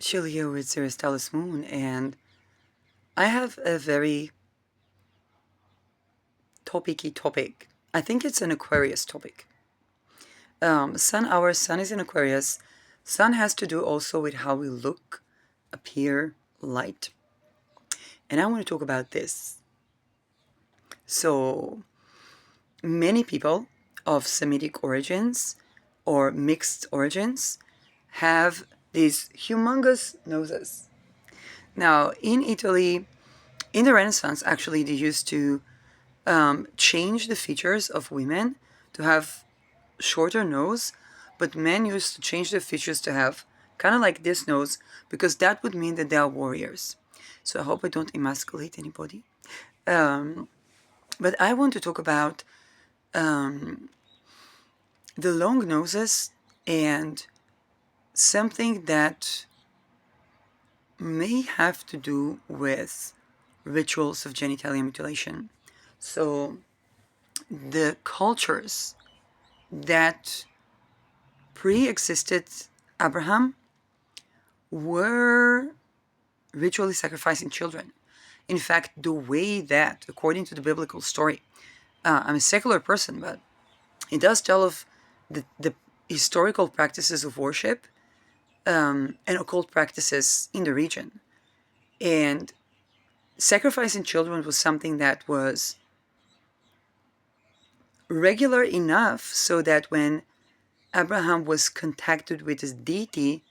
Chill here with Sarah Stylus Moon, and I have a very topicy topic. I think it's an Aquarius topic. Our sun is in Aquarius. Sun has to do also with how we look, appear, light. And I want to talk about this. So, many people of Semitic origins or mixed origins have these humongous noses. Now, in Italy, in the Renaissance, actually, they used to change the features of women to have shorter nose, but men used to change their features to have kind of like this nose because that would mean that they are warriors. So I hope I don't emasculate anybody. Um, but I want to talk about um, the long noses and something that may have to do with rituals of genitalia mutilation. So the cultures that pre-existed Abraham were ritually sacrificing children. In fact, the way that, according to the biblical story, I'm a secular person, but it does tell of the historical practices of worship and occult practices in the region. And sacrificing children was something that was regular enough so that when Abraham was contacted with his deity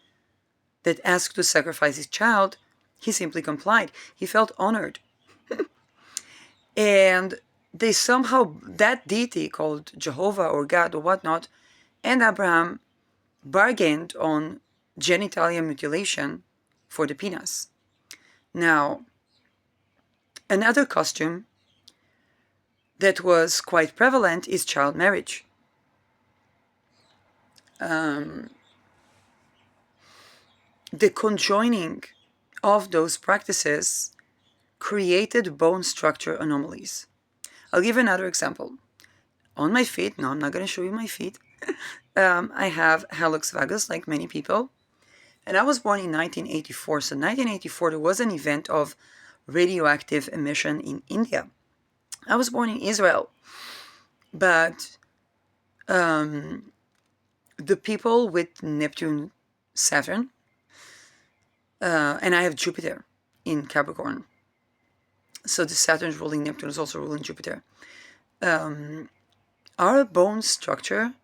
that asked to sacrifice his child, he simply complied. He felt honored. And they somehow, that deity called Jehovah or God or whatnot, and Abraham bargained on genitalia mutilation for the penis. Now, another costume that was quite prevalent is child marriage. The conjoining of those practices created bone structure anomalies. I'll give another example. On my feet, no, I'm not going to show you my feet. I have hallux valgus, like many people. And I was born in 1984. So 1984, there was an event of radioactive emission in India. I was born in Israel. But the people with Neptune, Saturn, and I have Jupiter in Capricorn. So the Saturn is ruling Neptune, is also ruling Jupiter. Our bone structure,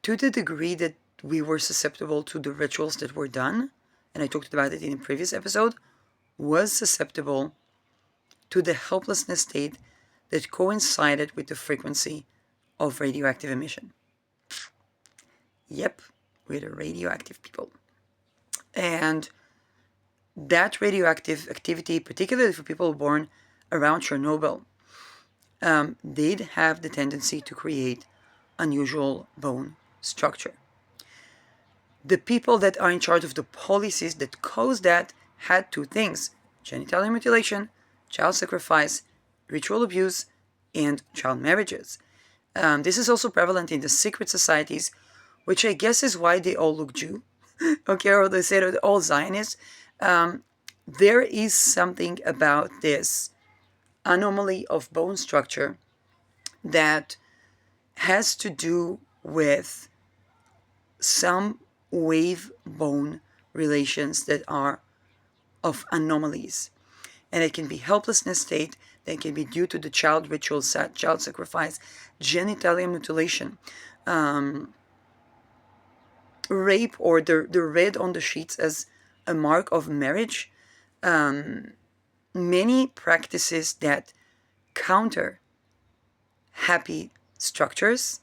to the degree that we were susceptible to the rituals that were done, and I talked about it in a previous episode, was susceptible to the helplessness state that coincided with the frequency of radioactive emission. Yep, we're the radioactive people. And that radioactive activity, particularly for people born around Chernobyl, did have the tendency to create unusual bone structure. The people that are in charge of the policies that caused that had two things: genital mutilation, child sacrifice, ritual abuse, and child marriages. This is also prevalent in the secret societies, which I guess is why they all look Jew. Okay, or they say they're all Zionists. There is something about this anomaly of bone structure that has to do with some wave bone relations that are of anomalies. And it can be helplessness state, that can be due to the child rituals, child sacrifice, genitalia mutilation, rape, or the red on the sheets as a mark of marriage. Many practices that counter happy structures,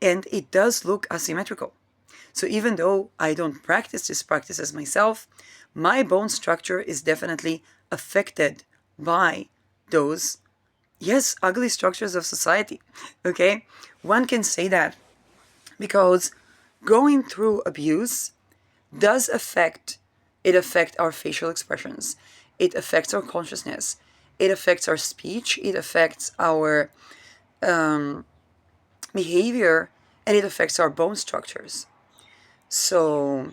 and it does look asymmetrical. So even though I don't practice these practices myself, my bone structure is definitely affected by those, yes, ugly structures of society. Okay? One can say that because going through abuse does affect our facial expressions. It affects our consciousness. It affects our speech. It affects our behavior, and it affects our bone structures. So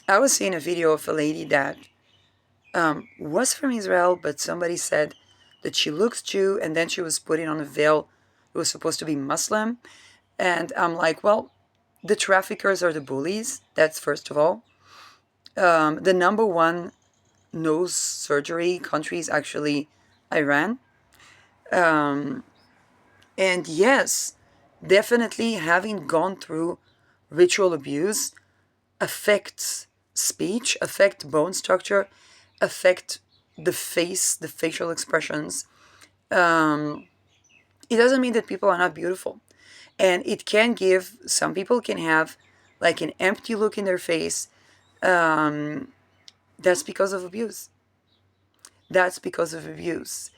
I was seeing a video of a lady that was from Israel, but somebody said that she looks Jew, and then she was putting on a veil. It was supposed to be Muslim. And I'm like, well, the traffickers are the bullies. That's first of all. The number one nose surgery country is actually Iran. Um, and yes, definitely having gone through ritual abuse affects speech, affect bone structure, affect the face, the facial expressions. Um, it doesn't mean that people are not beautiful. And it can give, some people can have like an empty look in their face. Um, that's because of abuse. That's because of abuse.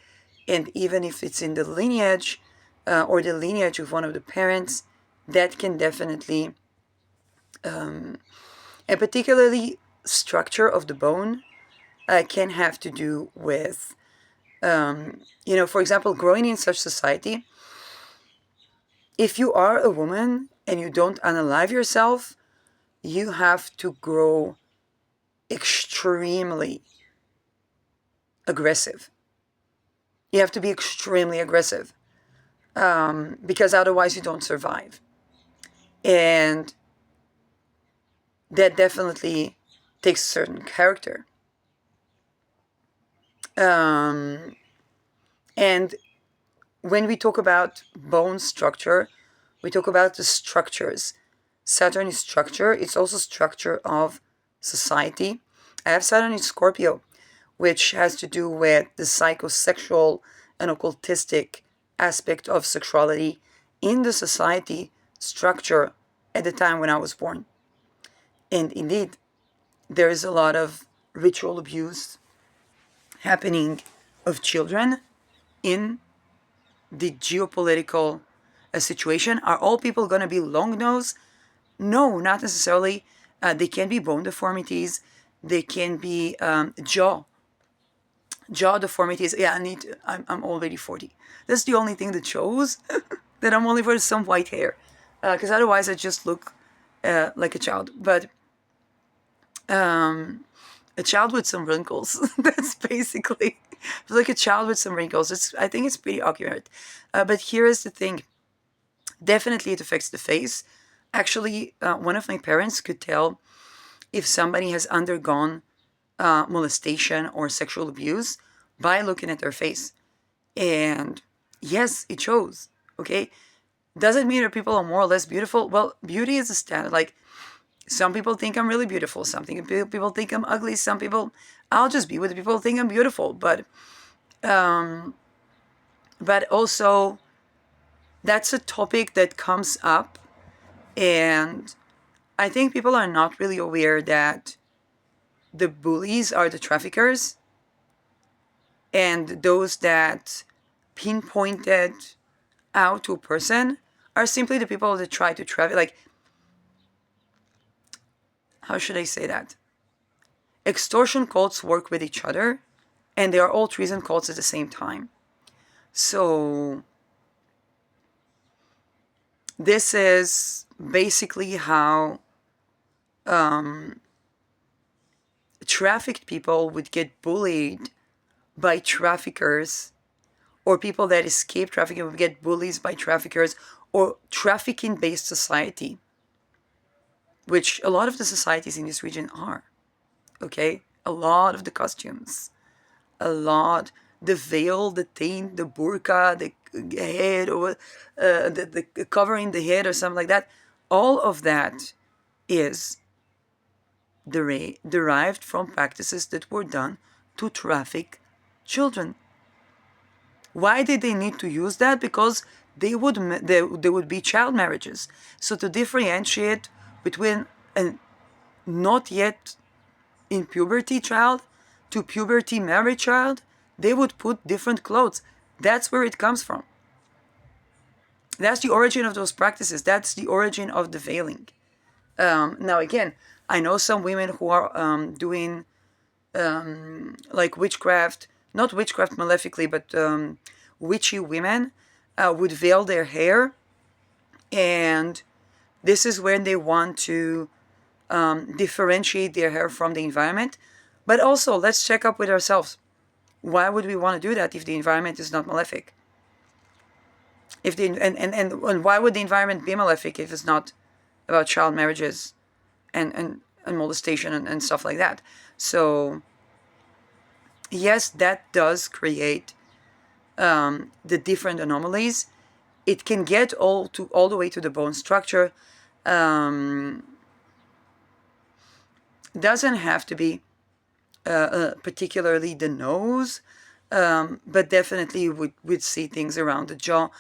And even if it's in the lineage or the lineage of one of the parents, that can definitely, and particularly structure of the bone, can have to do with, for example, growing in such society. If you are a woman and you don't unalive yourself, you have to grow extremely aggressive. You have to be extremely aggressive because otherwise you don't survive. And that definitely takes certain character. And when we talk about bone structure, we talk about the structures. Saturn is structure. It's also structure of society. I have Saturn in Scorpio, which has to do with the psychosexual and occultistic aspect of sexuality in the society structure at the time when I was born. And indeed, there is a lot of ritual abuse happening of children in the geopolitical situation. Are all people going to be long nose? No, not necessarily. They can be bone deformities. They can be jaw deformities. Yeah, I'm already 40. That's the only thing that shows that I'm only 40, some white hair. Because otherwise I just look like a child. But a child with some wrinkles. That's basically like a child with some wrinkles. I think it's pretty accurate. But here is the thing. Definitely it affects the face. Actually, one of my parents could tell if somebody has undergone molestation or sexual abuse by looking at their face. And yes, it shows. Okay? Does it mean that people are more or less beautiful? Well, beauty is a standard. Like, some people think I'm really beautiful. Some people think I'm ugly. Some people, I'll just be with the people who think I'm beautiful. But also, that's a topic that comes up, and I think people are not really aware that the bullies are the traffickers, and those that pinpointed out to a person are simply the people that try to traffic. Like, how should I say that? Extortion cults work with each other, and they are all treason cults at the same time. So this is basically how trafficked people would get bullied by traffickers, or people that escape trafficking would get bullied by traffickers, or trafficking-based society, which a lot of the societies in this region are. Okay? A lot of the costumes, a lot, the veil, the taint, the burqa, the head, or the covering the head or something like that, all of that is derived from practices that were done to traffic children. Why did they need to use that? Because there would be child marriages. So to differentiate between a not yet in puberty child to puberty married child, they would put different clothes. That's where it comes from. That's the origin of those practices. That's the origin of the veiling. Now again, I know some women who are doing like witchcraft, not witchcraft malefically, but witchy women would veil their hair, and this is when they want to differentiate their hair from the environment. But also, let's check up with ourselves. Why would we want to do that if the environment is not malefic? If the and why would the environment be malefic if it's not about child marriages and molestation and stuff like that? So yes, that does create the different anomalies. It can get all the way to the bone structure. Doesn't have to be particularly the nose, but definitely would see things around the jaw.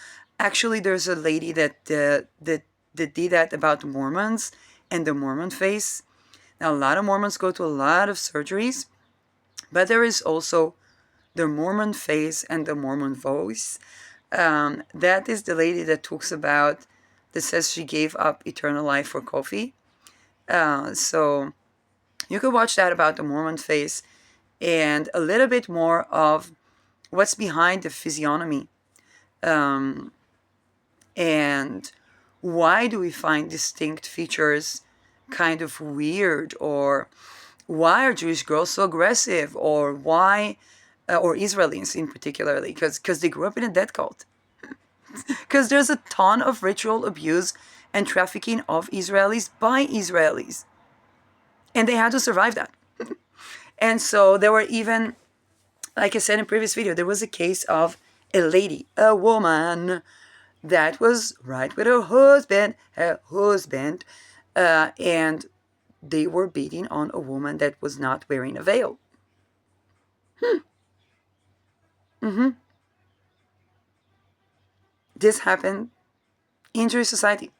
Actually, there's a lady that did that about Mormons and the Mormon face. Now, a lot of Mormons go to a lot of surgeries, but there is also the Mormon face and the Mormon voice. That is the lady that talks about, that says she gave up eternal life for coffee. So you could watch that about the Mormon face and a little bit more of what's behind the physiognomy. And why do we find distinct features kind of weird? Or why are Jewish girls so aggressive? Or why, or Israelis in particularly, because they grew up in a death cult. Because there's a ton of ritual abuse and trafficking of Israelis by Israelis. And they had to survive that. And so there were even, like I said in previous video, there was a case of a lady, a woman, that was right with her husband, and they were beating on a woman that was not wearing a veil. This happened in Jewish society.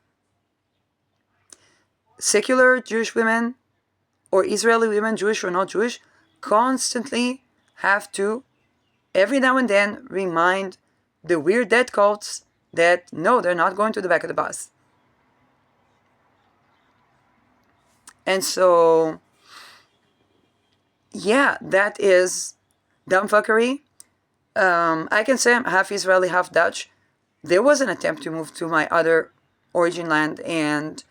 Secular Jewish women, or Israeli women, Jewish or not Jewish, constantly have to, every now and then, remind the weird death cults that no, they're not going to the back of the bus. And so, yeah, that is dumbfuckery. I can say I'm half Israeli, half Dutch. There was an attempt to move to my other origin land, and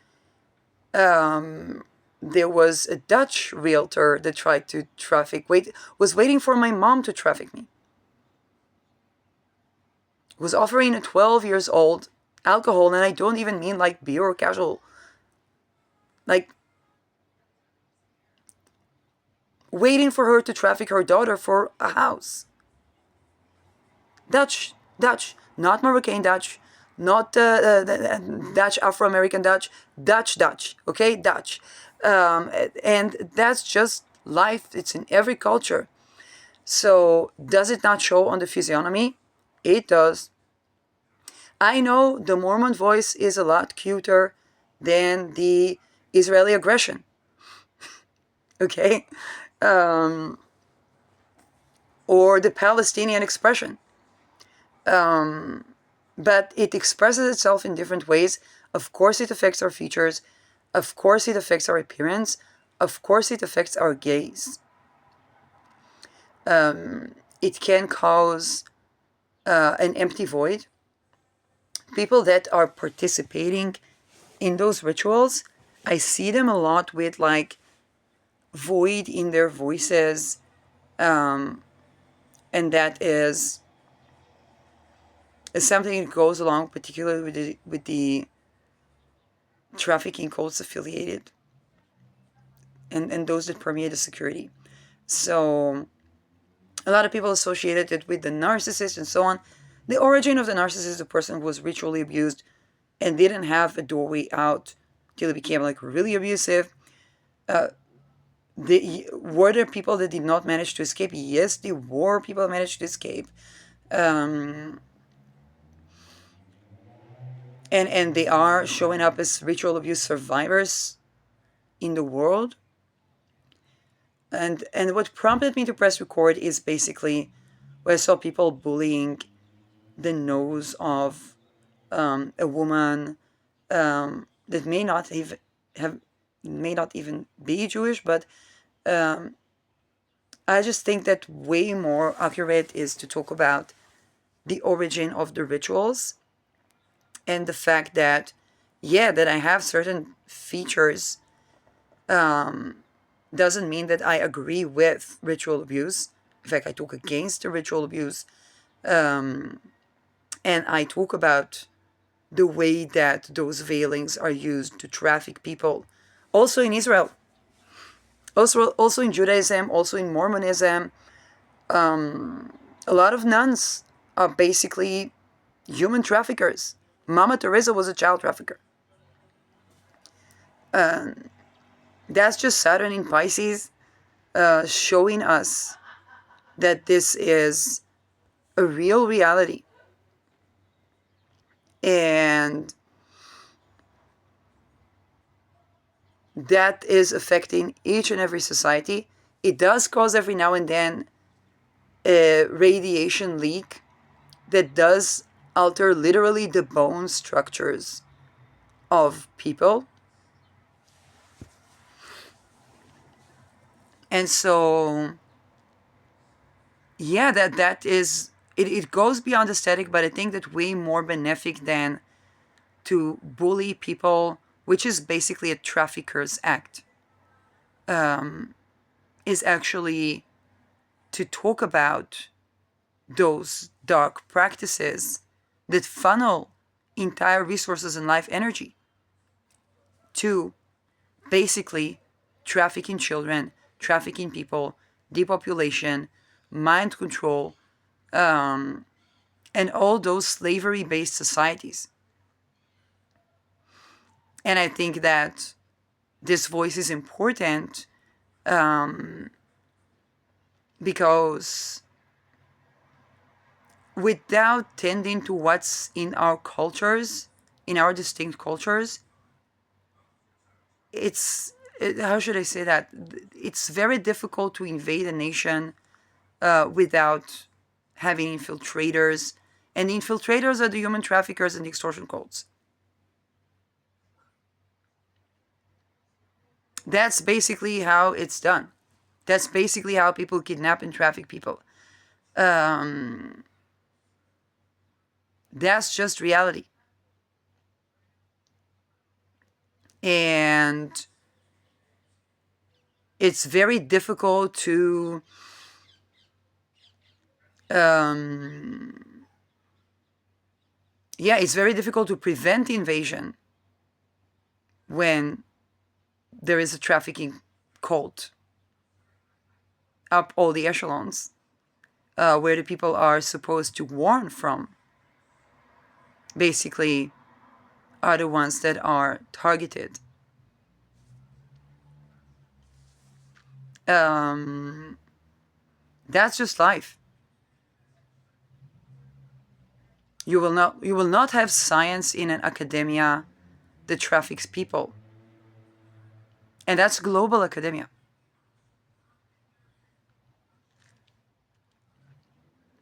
there was a Dutch realtor that tried to was waiting for my mom to traffic me. Was offering a 12 years old alcohol, and I don't even mean like beer or casual, like waiting for her to traffic her daughter for a house. Dutch, not Moroccan Dutch, not Dutch, Afro-American Dutch, okay, Dutch. And that's just life. It's in every culture. So does it not show on the physiognomy? It does. I know the Mormon voice is a lot cuter than the Israeli aggression. Okay? Or the Palestinian expression. But it expresses itself in different ways. Of course it affects our features. Of course it affects our appearance. Of course it affects our gaze. It can cause an empty void. People that are participating in those rituals, I see them a lot with like void in their voices, and that is something that goes along particularly with the trafficking cults affiliated and those that permeate the security. So a lot of people associated it with the narcissist and so on. The origin of the narcissist, the person who was ritually abused and didn't have a doorway out till it became like really abusive. Were there people that did not manage to escape? Yes, there were people that managed to escape. And they are showing up as ritual abuse survivors in the world. And what prompted me to press record is basically where I saw people bullying the nose of a woman that may not even be Jewish, but I just think that way more accurate is to talk about the origin of the rituals and the fact that, yeah, that I have certain features Doesn't mean that I agree with ritual abuse. In fact, I talk against the ritual abuse. And I talk about the way that those veilings are used to traffic people, also in Israel, also in Judaism, also in Mormonism. A lot of nuns are basically human traffickers. Mama Teresa was a child trafficker. That's just Saturn in Pisces showing us that this is a real reality. And that is affecting each and every society. It does cause every now and then a radiation leak that does alter literally the bone structures of people. And so, yeah, that is, it goes beyond aesthetic, but I think that way more benefic than to bully people, which is basically a trafficker's act, is actually to talk about those dark practices that funnel entire resources and life energy to basically trafficking children, trafficking people, depopulation, mind control, and all those slavery based societies. And I think that this voice is important because without tending to what's in our cultures, in our distinct cultures, how should I say that? It's very difficult to invade a nation without having infiltrators. And the infiltrators are the human traffickers and the extortion cults. That's basically how it's done. That's basically how people kidnap and traffic people. That's just reality. And it's very difficult to it's very difficult to prevent invasion when there is a trafficking cult up all the echelons, where the people are supposed to warn from, basically, are the ones that are targeted. That's just life. You will not have science in an academia that traffics people. And that's global academia.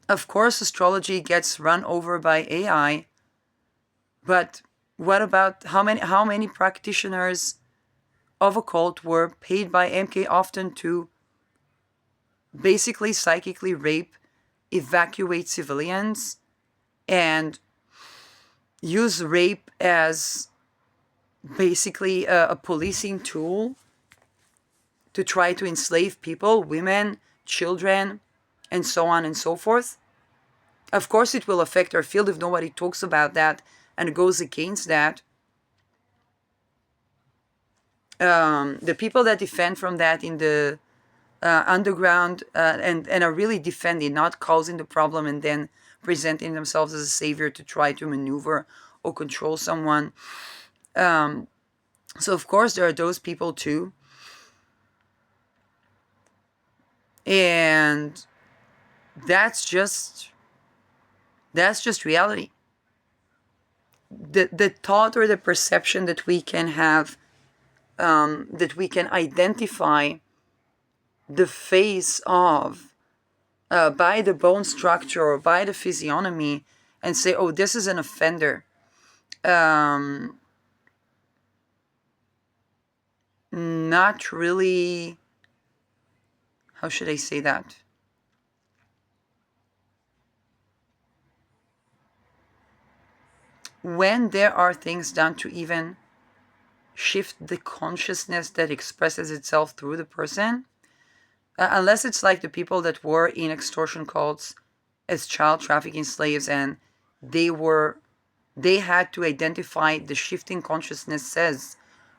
Of course, astrology gets run over by AI, but what about how many practitioners of occult were paid by MK often to basically psychically rape, evacuate civilians, and use rape as basically a policing tool to try to enslave people, women, children, and so on and so forth. Of course, it will affect our field if nobody talks about that and goes against that. The people that defend from that in the underground and are really defending, not causing the problem and then presenting themselves as a savior to try to maneuver or control someone. So of course there are those people too. And that's just reality. The thought or the perception that we can have, that we can identify the face of by the bone structure or by the physiognomy and say, oh, this is an offender. Not really, how should I say that? When there are things done to even shift the consciousness that expresses itself through the person, unless it's like the people that were in extortion cults as child trafficking slaves, and they had to identify the shifting consciousnesses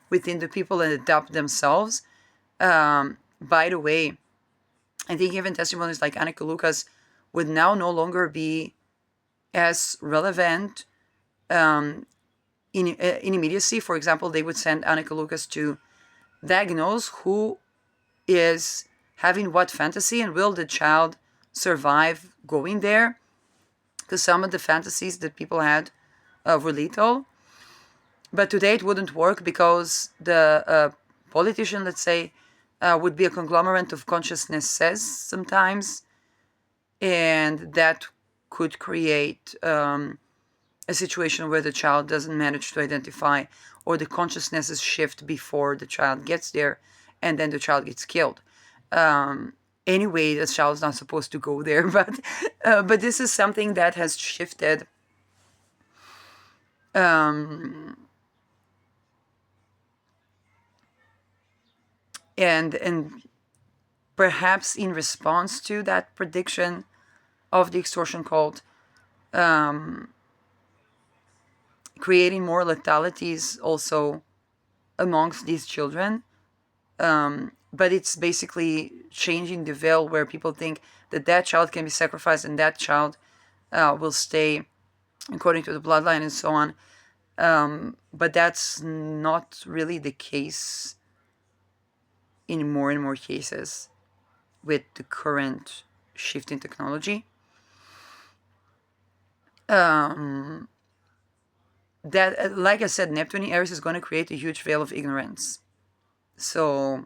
within the people and adapt themselves. By the way, I think even testimonies like Annika Lucas would now no longer be as relevant in immediacy. For example, they would send Annika Lucas to diagnose who is having what fantasy and will the child survive going there, because some of the fantasies that people had were lethal. But today it wouldn't work because the politician, let's say, would be a conglomerate of consciousnesses sometimes, and that could create a situation where the child doesn't manage to identify, or the consciousnesses shift before the child gets there, and then the child gets killed. Anyway, the child's not supposed to go there, but this is something that has shifted. And perhaps in response to that prediction of the extortion cult, creating more letalities also amongst these children. But it's basically changing the veil where people think that that child can be sacrificed and that child will stay according to the bloodline and so on. But that's not really the case in more and more cases with the current shift in technology. That, like I said, Neptune in Aries is going to create a huge veil of ignorance. So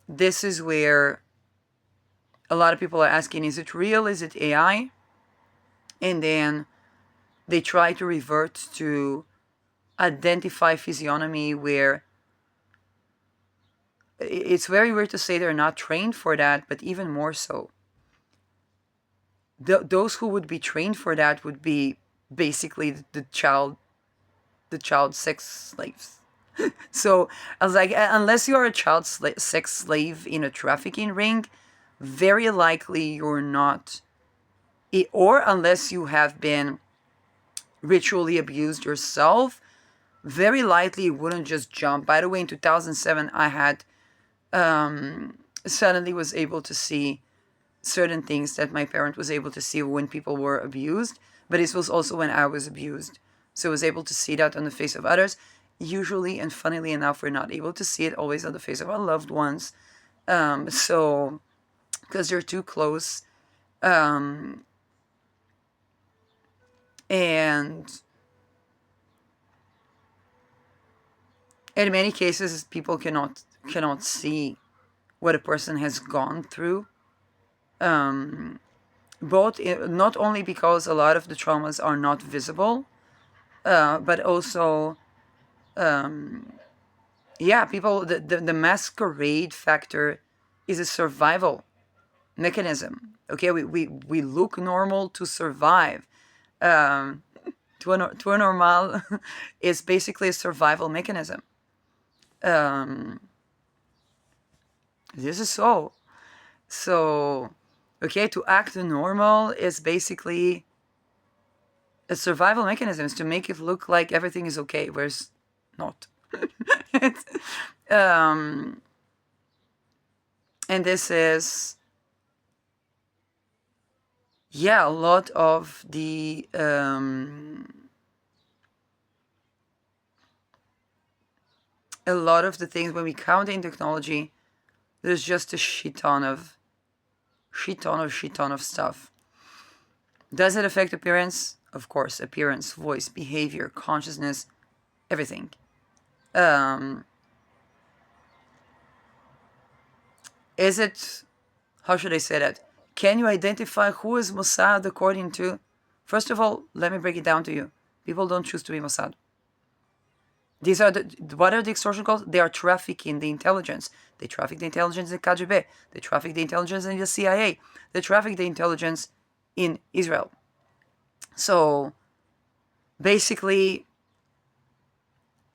this is where a lot of people are asking, is it real? Is it AI? And then they try to revert to identify physiognomy where it's very weird to say they're not trained for that, but even more so. Those who would be trained for that would be basically the child sex slaves. So I was like, unless you're a child sex slave in a trafficking ring, very likely you're not, or unless you have been ritually abused yourself, very likely you wouldn't just jump. By the way, in 2007, I had suddenly was able to see certain things that my parent was able to see when people were abused, but this was also when I was abused. So I was able to see that on the face of others. Usually, and funnily enough, we're not able to see it always on the face of our loved ones. So, because they're too close. And in many cases, people cannot see what a person has gone through. Both not only because a lot of the traumas are not visible, but also, people, the masquerade factor is a survival mechanism. Okay, we look normal to survive. To a normal is basically a survival mechanism. This is so. Okay, to act normal is basically a survival mechanism, is to make it look like everything is okay, whereas not. And this is, a lot of the things when we count in technology, there's just a shit ton of stuff. Does it affect appearance? Of course, appearance, voice, behavior, consciousness, everything. Is it, how should I say that? Can you identify who is Mossad according to? First of all, let me break it down to you. People don't choose to be Mossad. These are what are the extortion calls? They are trafficking the intelligence. They traffic the intelligence in KGB. They traffic the intelligence in the CIA. They traffic the intelligence in Israel. So basically,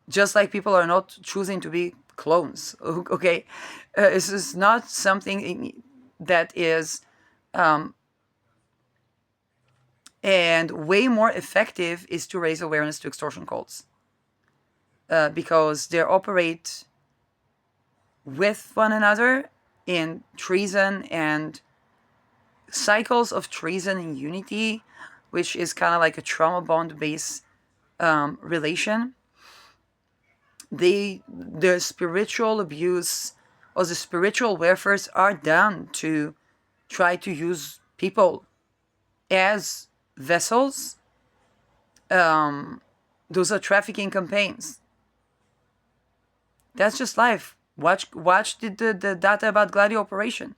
just like people are not choosing to be clones, okay, this is not something that is and way more effective is to raise awareness to extortion cults, because they operate with one another in treason and cycles of treason and unity, which is kind of like a trauma bond based relation. The spiritual abuse or the spiritual warfares are done to try to use people as vessels. Those are trafficking campaigns. That's just life. Watch the data about Gladio Operation.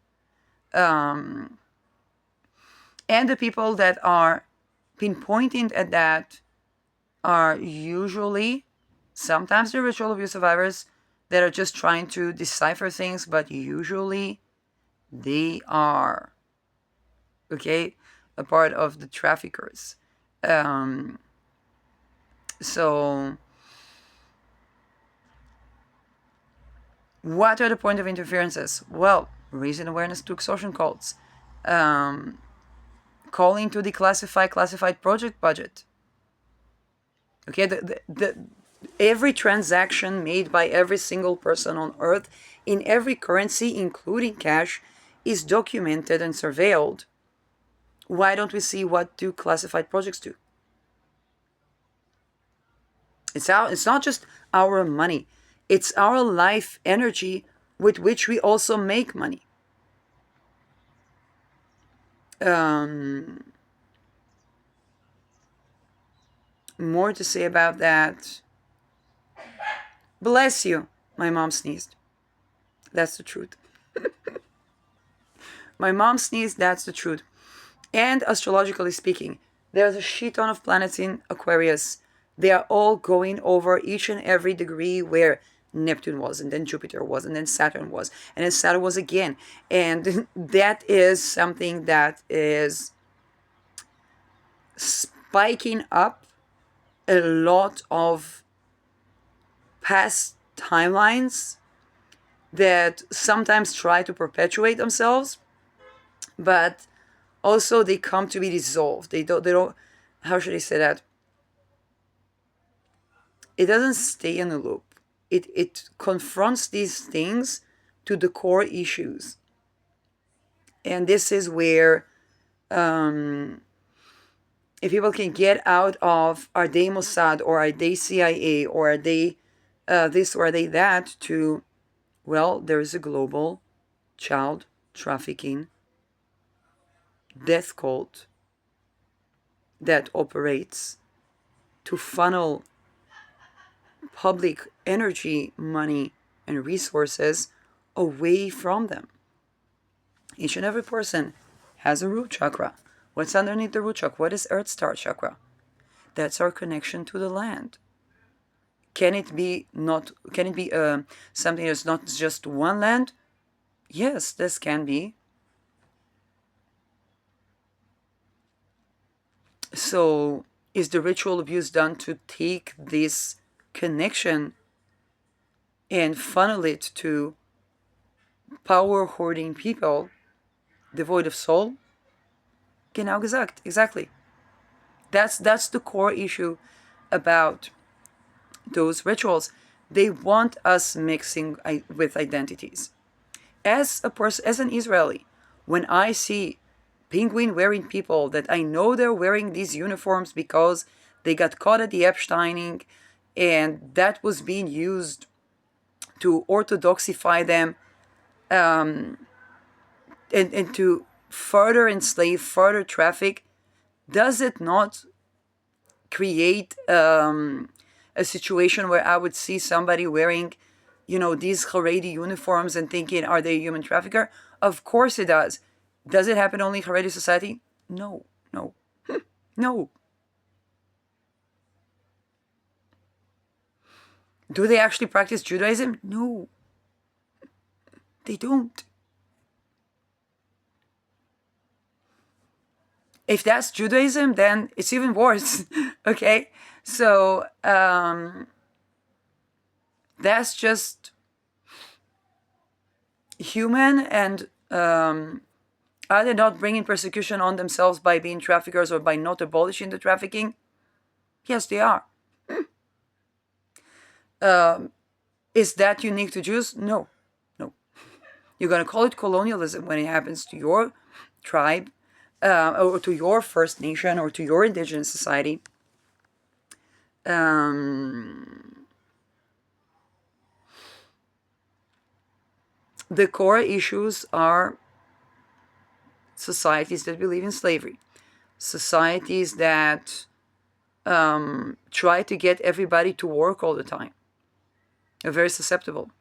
And the people that are pinpointed at that are usually, sometimes the ritual abuse survivors that are just trying to decipher things, but usually they are, okay, a part of the traffickers. So what are the point of interferences? Well, raising awareness to extortion cults, calling to declassify classified project budget. Okay, every transaction made by every single person on earth in every currency, including cash, is documented and surveilled. Why don't we see what do classified projects do? It's not just our money. It's our life energy with which we also make money. More to say about that. Bless you. My mom sneezed. That's the truth. My mom sneezed. That's the truth. And astrologically speaking, there's a shit ton of planets in Aquarius. They are all going over each and every degree where Neptune was, and then Jupiter was, and then Saturn was, and then Saturn was again. And that is something that is spiking up a lot of past timelines that sometimes try to perpetuate themselves, but also they come to be dissolved. They don't, how should I say that? It doesn't stay in a loop. It confronts these things to the core issues. And this is where if people can get out of are they Mossad or are they CIA or are they this or are they that to, well, there is a global child trafficking death cult that operates to funnel public energy, money, and resources away from them. Each and every person has a root chakra. What's underneath the root chakra? What is Earth Star chakra? That's our connection to the land. Can it be something that's not just one land? Yes, this can be. So is the ritual abuse done to take this connection and funnel it to power hoarding people devoid of soul? Genau gesagt, exactly. That's the core issue about those rituals. They want us mixing with identities. As a person, as an Israeli, when I see penguin wearing people that I know they're wearing these uniforms because they got caught at the Epsteining and that was being used to orthodoxify them, and to further enslave, further traffic, does it not create a situation where I would see somebody wearing, these Haredi uniforms and thinking, are they a human trafficker? Of course it does. Does it happen only in Haredi society? No, no, no. Do they actually practice Judaism? No, they don't. If that's Judaism, then it's even worse. Okay, so that's just human. And are they not bringing persecution on themselves by being traffickers or by not abolishing the trafficking? Yes, they are. Is that unique to Jews? No, no. You're going to call it colonialism when it happens to your tribe, or to your First Nation, or to your indigenous society. The core issues are societies that believe in slavery, societies that try to get everybody to work all the time, are very susceptible.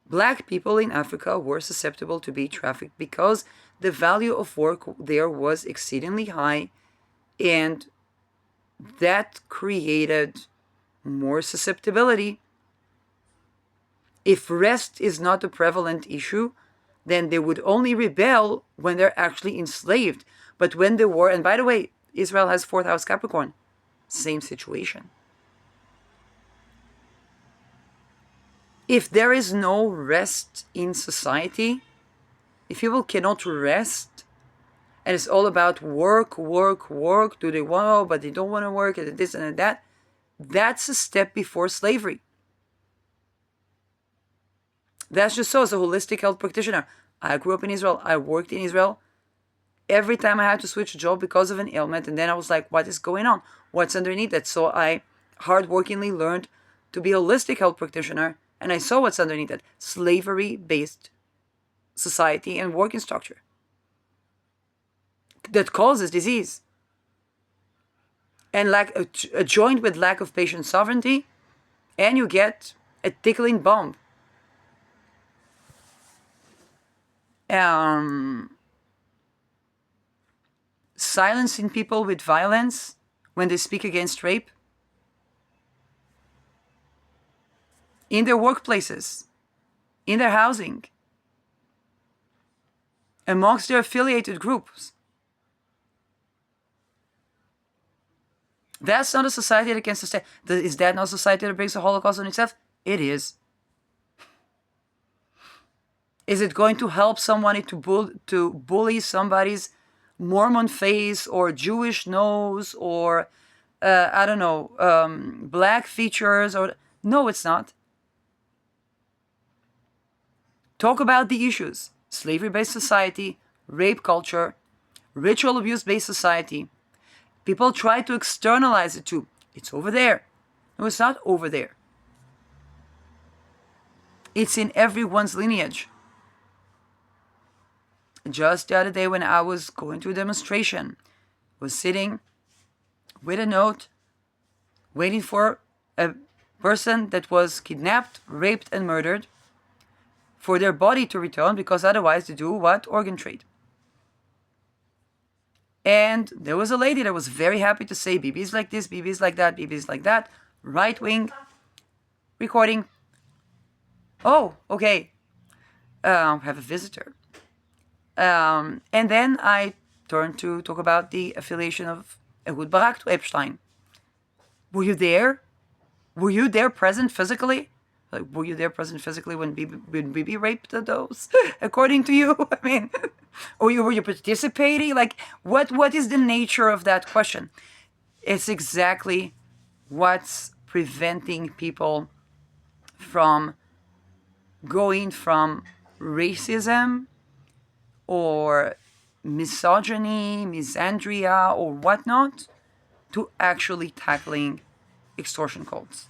Black people in Africa were susceptible to be trafficked because the value of work there was exceedingly high, and that created more susceptibility. If rest is not a prevalent issue, then they would only rebel when they're actually enslaved. But when the war, and by the way, Israel has fourth house Capricorn, same situation. If there is no rest in society, if people cannot rest, and it's all about work, work, work, do they want to, but they don't want to work, and this and that, that's a step before slavery. That's just so. As a holistic health practitioner, I grew up in Israel, I worked in Israel. Every time I had to switch a job because of an ailment, and then I was like, what is going on? What's underneath that? So I hardworkingly learned to be a holistic health practitioner, and I saw what's underneath that. Slavery-based society and working structure that causes disease. And joined with lack of patient sovereignty, and you get a tickling bomb. Silencing people with violence when they speak against rape in their workplaces, in their housing, amongst their affiliated groups. That's not a society that can sustain. Is that not a society that brings the Holocaust on itself? It is. Is it going to help somebody to bully somebody's Mormon face or Jewish nose or, I don't know, black features? Or no, it's not. Talk about the issues. Slavery-based society, rape culture, ritual abuse-based society. People try to externalize it to, it's over there. No, it's not over there. It's in everyone's lineage. Just the other day when I was going to a demonstration, was sitting with a note, waiting for a person that was kidnapped, raped, and murdered, for their body to return, because otherwise they do what? Organ trade. And there was a lady that was very happy to say, Bibi's like this, Bibi's like that, Bibi's like that. Right wing recording. Oh, okay. Have a visitor. And then I turned to talk about the affiliation of Ehud Barak to Epstein. Were you there? Were you there present physically? Like, were you there present physically when Bibi raped those? According to you? I mean, or were you participating? Like, what is the nature of that question? It's exactly what's preventing people from going from racism or misogyny, misandria, or whatnot, to actually tackling extortion cults.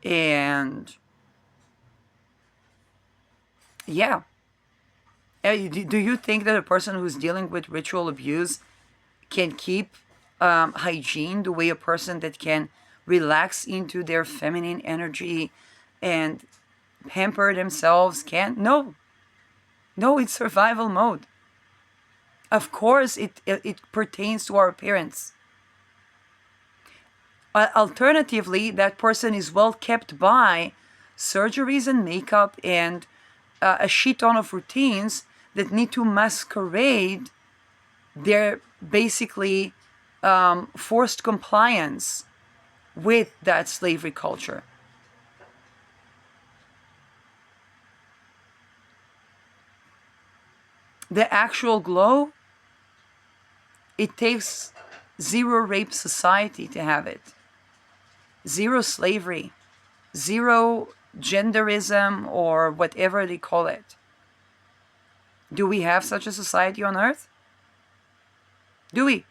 And yeah, do you think that a person who's dealing with ritual abuse can keep hygiene the way a person that can relax into their feminine energy and pamper themselves can? No. No, it's survival mode. Of course, it pertains to our appearance. Alternatively, that person is well kept by surgeries and makeup and a shit ton of routines that need to masquerade their basically forced compliance with that slavery culture. The actual glow, it takes zero rape society to have it. Zero slavery. Zero genderism or whatever they call it. Do we have such a society on earth? Do we?